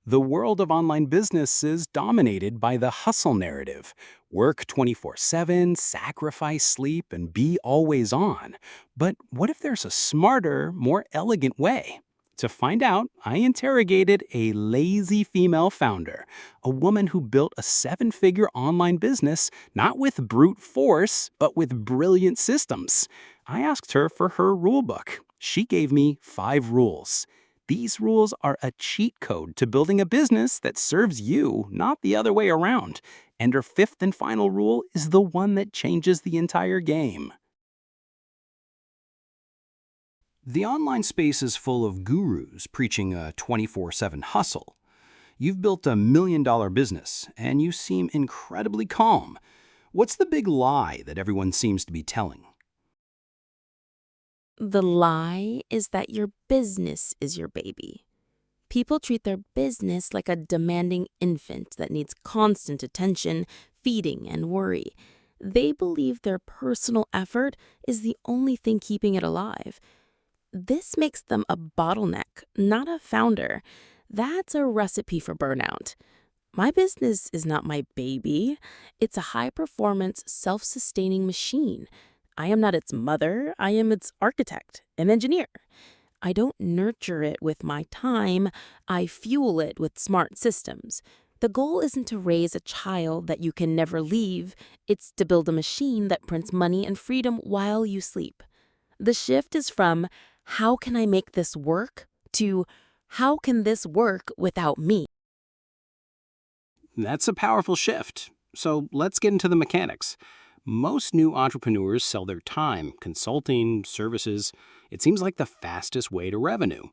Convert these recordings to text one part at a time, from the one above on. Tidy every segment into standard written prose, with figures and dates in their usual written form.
The world of online business is dominated by the hustle narrative. Work 24/7, sacrifice sleep, and be always on. But what if there's a smarter, more elegant way? To find out, I interrogated a lazy female founder, a woman who built a seven-figure online business not with brute force, but with brilliant systems. I asked her for her rule book. She gave me 5 rules. These rules are a cheat code to building a business that serves you, not the other way around. And her fifth and final rule is the one that changes the entire game. The online space is full of gurus preaching a 24/7 hustle. You've built a $1 million business, and you seem incredibly calm. What's the big lie that everyone seems to be telling? The lie is that your business is your baby. People treat their business like a demanding infant that needs constant attention, feeding, and worry. They believe their personal effort is the only thing keeping it alive. This makes them a bottleneck, not a founder. That's a recipe for burnout. My business is not my baby. It's a high-performance, self-sustaining machine. I am not its mother. I am its architect and engineer. I don't nurture it with my time. I fuel it with smart systems. The goal isn't to raise a child that you can never leave. It's to build a machine that prints money and freedom while you sleep. The shift is from, how can I make this work, to, how can this work without me? That's a powerful shift. So let's get into the mechanics. Most new entrepreneurs sell their time, consulting, services. It seems like the fastest way to revenue.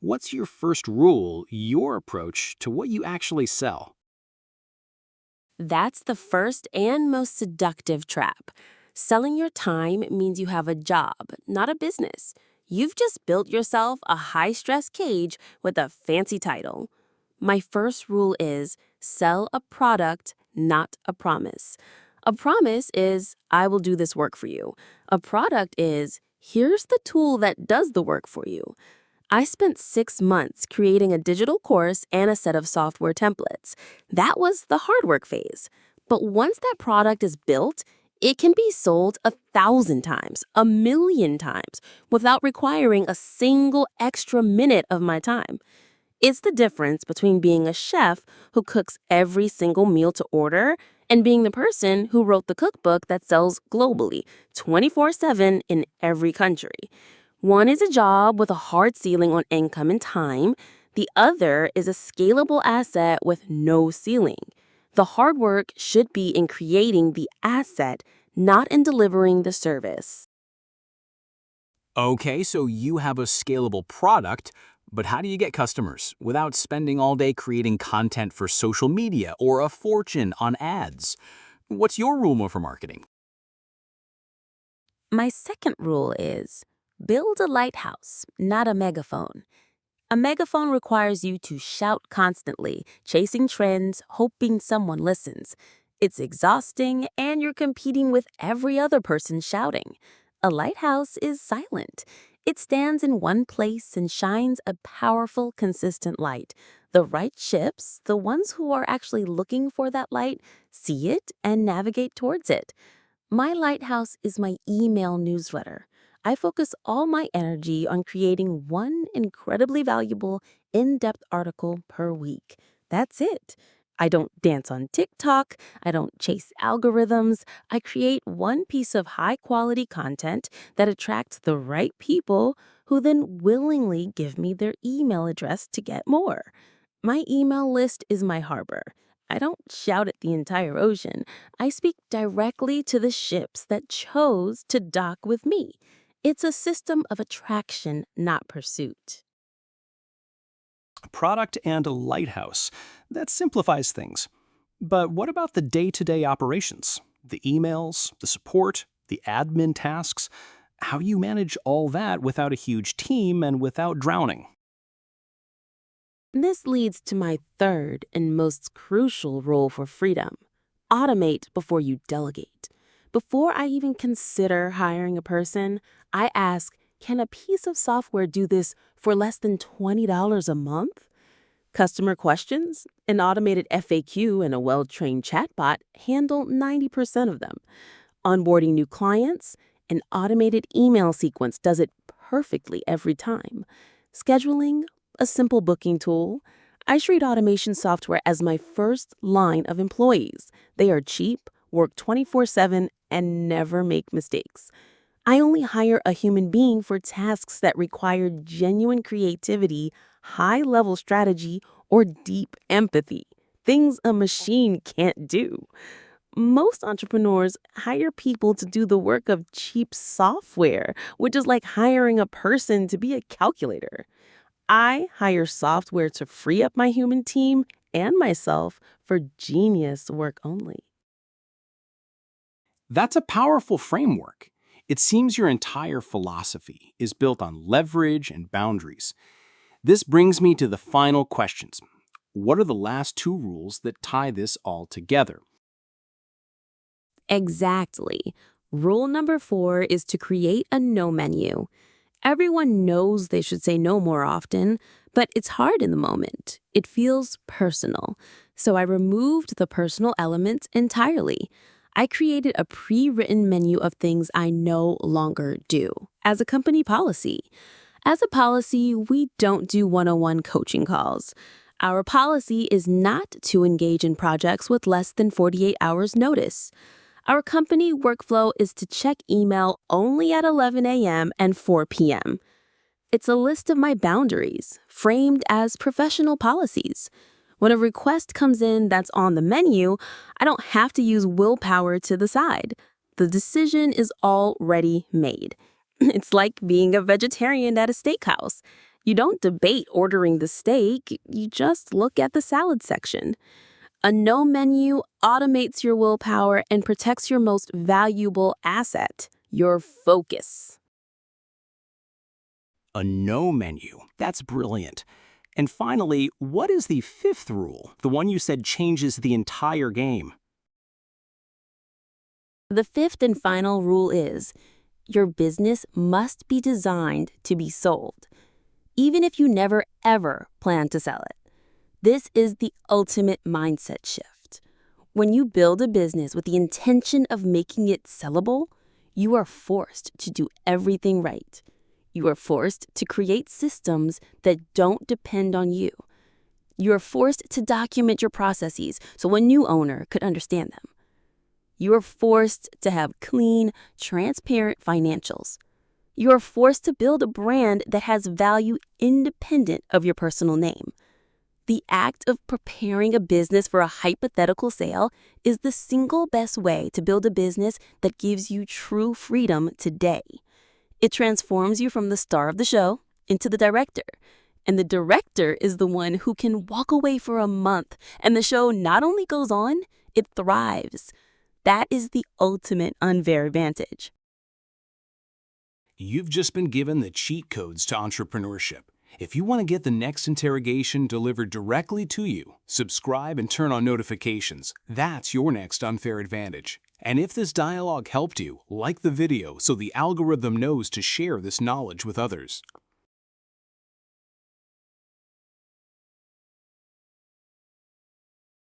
What's your first rule, your approach to what you actually sell? That's the first and most seductive trap. Selling your time means you have a job, not a business. You've just built yourself a high-stress cage with a fancy title. My first rule is sell a product, not a promise. A promise is, I will do this work for you. A product is, here's the tool that does the work for you. I spent 6 months creating a digital course and a set of software templates. That was the hard work phase. But once that product is built, it can be sold 1,000 times, 1,000,000 times, without requiring a single extra minute of my time. It's the difference between being a chef who cooks every single meal to order and being the person who wrote the cookbook that sells globally, 24/7 in every country. One is a job with a hard ceiling on income and time. The other is a scalable asset with no ceiling. The hard work should be in creating the asset, not in delivering the service. Okay, so you have a scalable product, but how do you get customers without spending all day creating content for social media or a fortune on ads? What's your rule for marketing? My second rule is build a lighthouse, not a megaphone. A megaphone requires you to shout constantly, chasing trends, hoping someone listens. It's exhausting, and you're competing with every other person shouting. A lighthouse is silent. It stands in one place and shines a powerful, consistent light. The right ships, the ones who are actually looking for that light, see it and navigate towards it. My lighthouse is my email newsletter. I focus all my energy on creating one incredibly valuable, in-depth article per week. That's it. I don't dance on TikTok. I don't chase algorithms. I create one piece of high-quality content that attracts the right people who then willingly give me their email address to get more. My email list is my harbor. I don't shout at the entire ocean. I speak directly to the ships that chose to dock with me. It's a system of attraction, not pursuit. A product and a lighthouse. That simplifies things. But what about the day-to-day operations? The emails, the support, the admin tasks? How do you manage all that without a huge team and without drowning? This leads to my third and most crucial rule for freedom. Automate before you delegate. Before I even consider hiring a person, I ask, can a piece of software do this for less than $20 a month? Customer questions, an automated FAQ, and a well-trained chatbot handle 90% of them. Onboarding new clients, an automated email sequence does it perfectly every time. Scheduling, a simple booking tool. I treat automation software as my first line of employees. They are cheap, work 24/7, and never make mistakes. I only hire a human being for tasks that require genuine creativity, high-level strategy, or deep empathy, things a machine can't do. Most entrepreneurs hire people to do the work of cheap software, which is like hiring a person to be a calculator. I hire software to free up my human team and myself for genius work only. That's a powerful framework. It seems your entire philosophy is built on leverage and boundaries. This brings me to the final questions. What are the last two rules that tie this all together? Exactly. Rule number 4 is to create a no menu. Everyone knows they should say no more often, but it's hard in the moment. It feels personal. So I removed the personal elements entirely. I created a pre-written menu of things I no longer do as a company policy. As a policy, we don't do one-on-one coaching calls. Our policy is not to engage in projects with less than 48 hours notice. Our company workflow is to check email only at 11 a.m. and 4 p.m. It's a list of my boundaries, framed as professional policies. When a request comes in that's on the menu, I don't have to use willpower to decide. The decision is already made. It's like being a vegetarian at a steakhouse. You don't debate ordering the steak, you just look at the salad section. A no menu automates your willpower and protects your most valuable asset, your focus. A no menu. That's brilliant. And finally, what is the fifth rule, the one you said changes the entire game? The fifth and final rule is your business must be designed to be sold, even if you never ever plan to sell it. This is the ultimate mindset shift. When you build a business with the intention of making it sellable, you are forced to do everything right. You are forced to create systems that don't depend on you. You are forced to document your processes so a new owner could understand them. You are forced to have clean, transparent financials. You are forced to build a brand that has value independent of your personal name. The act of preparing a business for a hypothetical sale is the single best way to build a business that gives you true freedom today. It transforms you from the star of the show into the director. And the director is the one who can walk away for a month, and the show not only goes on, it thrives. That is the ultimate unfair advantage. You've just been given the cheat codes to entrepreneurship. If you want to get the next interrogation delivered directly to you, subscribe and turn on notifications. That's your next unfair advantage. And if this dialogue helped you, like the video so the algorithm knows to share this knowledge with others.